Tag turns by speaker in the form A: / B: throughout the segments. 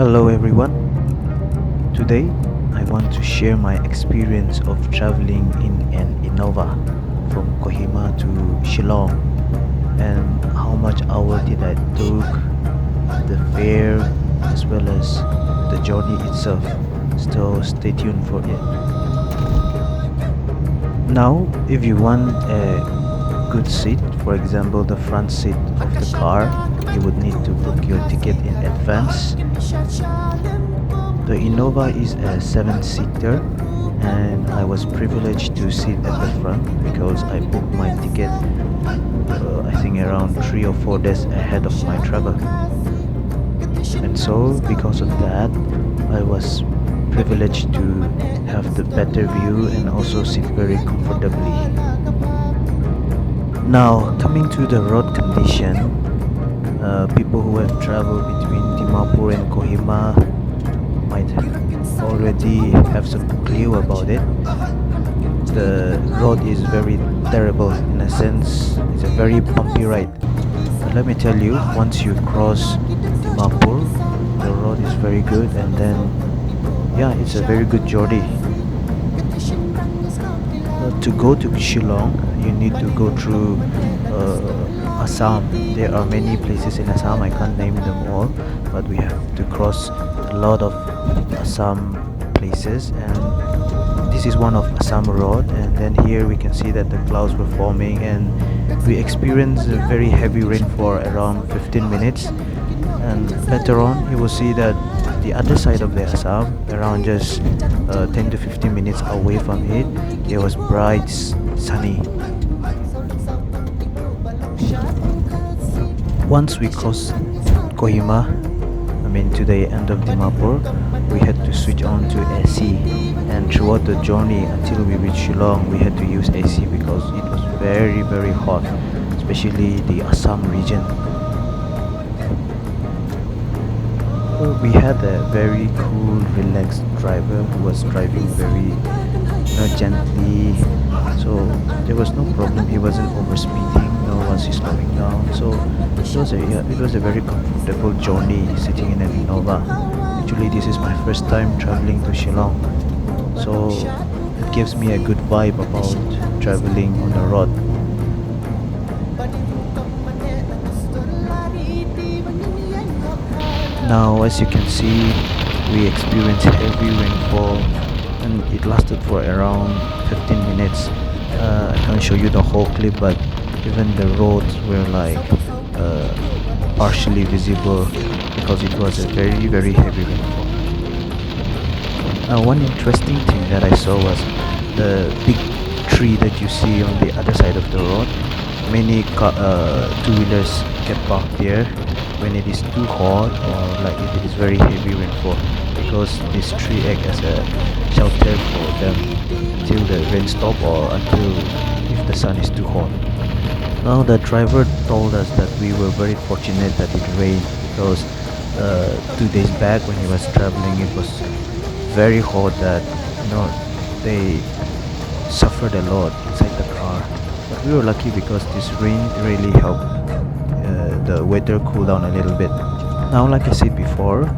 A: Hello everyone. Today I want to share my experience of traveling in an Innova from Kohima to Shillong and how much hour did I took, the fare as well as the journey itself. So stay tuned for it. Now if you want a good seat, for example the front seat of the car, you would need to book your ticket in advance. The Innova is a seven-seater and I was privileged to sit at the front because I booked my ticket I think around 3 or 4 days ahead of my travel. And so because of that, I was privileged to have the better view and also sit very comfortably. Now coming to the road condition, people who have traveled between Dimapur and Kohima might already have some clue about it. The road is very terrible in a sense. It's a very bumpy ride. But let me tell you, once you cross Dimapur, the road is very good, and then yeah, it's a very good journey. To go to Shillong, you need to go through Assam. There are many places in Assam. I can't name them all, but we have to cross a lot of Assam places, and this is one of Assam road. And then here we can see that the clouds were forming, and we experienced a very heavy rain for around 15 minutes. And later on, you will see that the other side of the Assam, around just 10 to 15 minutes away from it, it was bright, sunny. Once we crossed Kohima, to the end of Dimapur, we had to switch on to AC, and throughout the journey until we reached Shillong, we had to use AC because it was very hot, especially the Assam region. We had a very cool, relaxed driver who was driving very, gently. So there was no problem. He wasn't overspeeding, once he's slowing down. So it was a very comfortable journey sitting in an Innova. Actually, this is my first time traveling to Shillong, so it gives me a good vibe about traveling on the road. Now, as you can see, we experienced heavy rainfall and it lasted for around 15 minutes. I can't show you the whole clip, but even the roads were like partially visible because it was a very heavy rainfall. One interesting thing that I saw was the big tree that you see on the other side of the road. Many two-wheelers get parked there when it is too hot or like if it is very heavy rainfall, because this tree acts as a shelter for them until the rain stop or until if the sun is too hot. Now the driver told us that we were very fortunate that it rained because 2 days back when he was traveling it was very hot that they suffered a lot inside the car. But we were lucky because this rain really helped the weather cool down a little bit. Now, like I said before,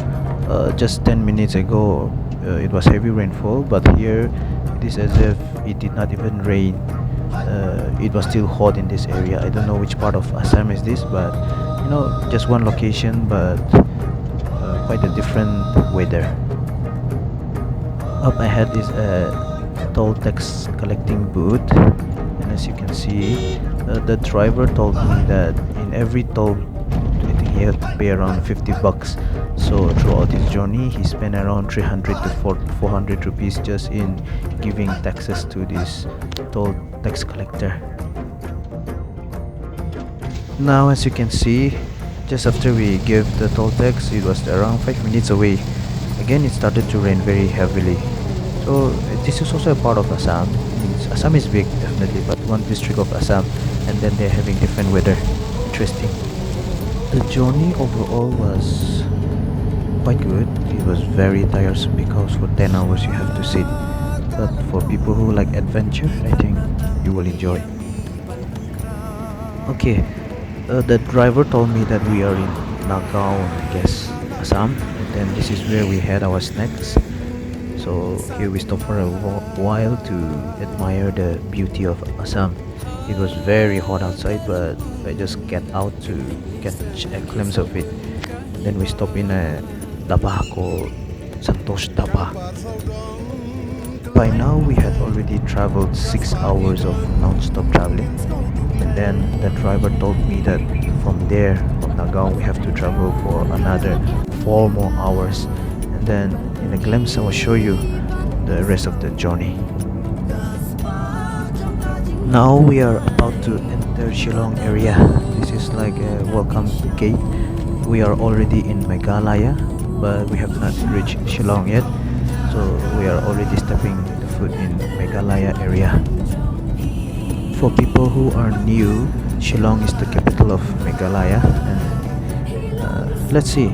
A: just 10 minutes ago it was heavy rainfall, but here it is as if it did not even rain. It was still hot in this area. I don't know which part of Assam is this, but just one location, but quite a different weather. Up ahead is a toll tax collecting booth, and as you can see, the driver told me that in every toll I think he had to pay around 50 bucks. So throughout his journey he spent around 300 to 400 rupees just in giving taxes to this toll tax collector. Now, as you can see, just after we gave the toll tax, it was around 5 minutes away. Again, it started to rain very heavily. So this is also a part of Assam. Assam is big, definitely, but one district of Assam, and then they're having different weather. Interesting. The journey overall was quite good. It was very tiresome because for 10 hours you have to sit. But for people who like adventure, I think you will enjoy. Okay, the driver told me that we are in Nagaon, I guess, Assam. Then this is where we had our snacks. So here we stopped for a while to admire the beauty of Assam. It was very hot outside, but I just get out to catch a glimpse of it. Then we stopped in a dhaba called Santosh Dhaba. By now we had already traveled 6 hours of non-stop traveling, and then the driver told me that from there, from Nagaon, we have to travel for another 4 more hours, and then in a glimpse I will show you the rest of the journey. Now we are about to enter Shillong area. This is like a welcome gate. We are already in Meghalaya, but we have not reached Shillong yet. So we are already stepping the foot in Meghalaya area. For people who are new, Shillong is the capital of Meghalaya, and let's see.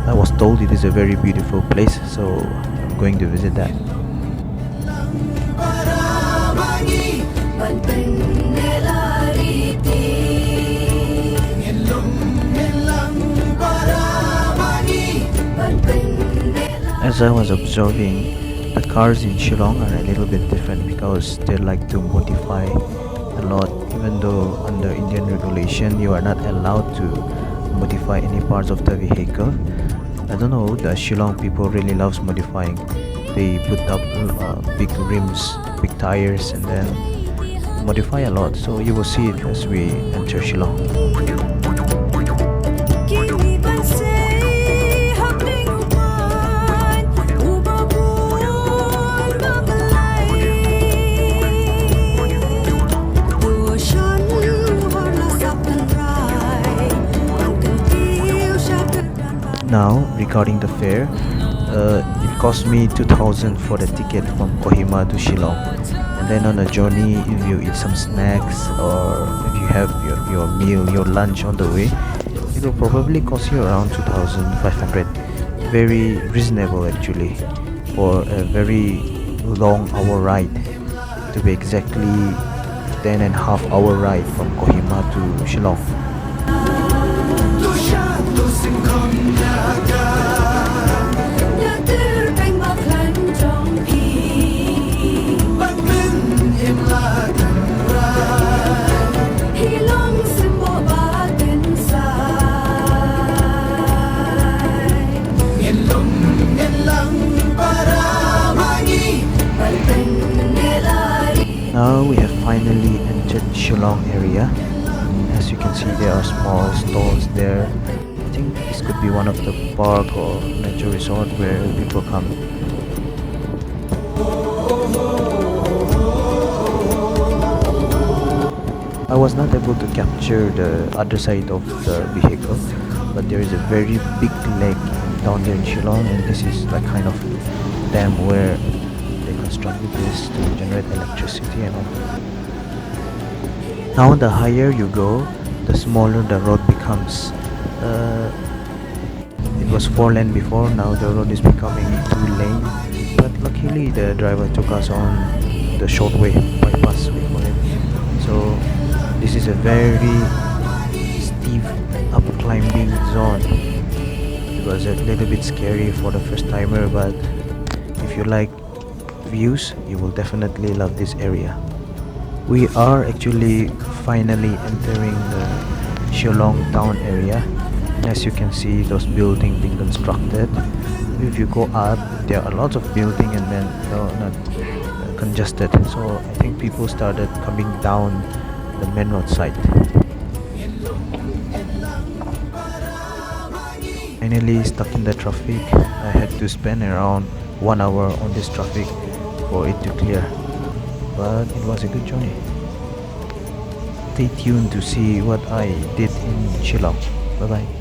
A: I was told it is a very beautiful place, so I'm going to visit that. As I was observing, the cars in Shillong are a little bit different because they like to modify a lot. Even though under Indian regulation you are not allowed to modify any parts of the vehicle. I don't know, the Shillong people really loves modifying. They put up big rims, big tires, and then modify a lot. So you will see it as we enter Shillong. Now, regarding the fare, it cost me 2,000 for the ticket from Kohima to Shillong. And then on the journey, if you eat some snacks or if you have your meal, your lunch on the way, it will probably cost you around 2,500. Very reasonable actually for a very long hour ride. To be exactly 10.5 hour ride from Kohima to Shillong. Now we have finally entered Shillong area. As you can see, there are small stalls there. I think this could be one of the park or nature resort where people come. I was not able to capture the other side of the vehicle, but there is a very big lake down there in Shillong, and this is like kind of dam where they constructed this to generate electricity and all. Now the higher you go, the smaller the road becomes. It was 4 lane before, now the road is becoming 2 lane. But luckily the driver took us on the short way, bypass we call it. So this is a very steep up climbing zone. It was a little bit scary for the first timer, but if you like views, you will definitely love this area. We are actually finally entering the Shillong town area, and as you can see, those buildings being constructed. If you go up, there are lots of buildings and then not congested, so I think people started coming down the main road side. Finally stuck in the traffic. I had to spend around 1 hour on this traffic for it to clear, but it was a good journey. Stay tuned to see what I did in Shillong. Bye bye.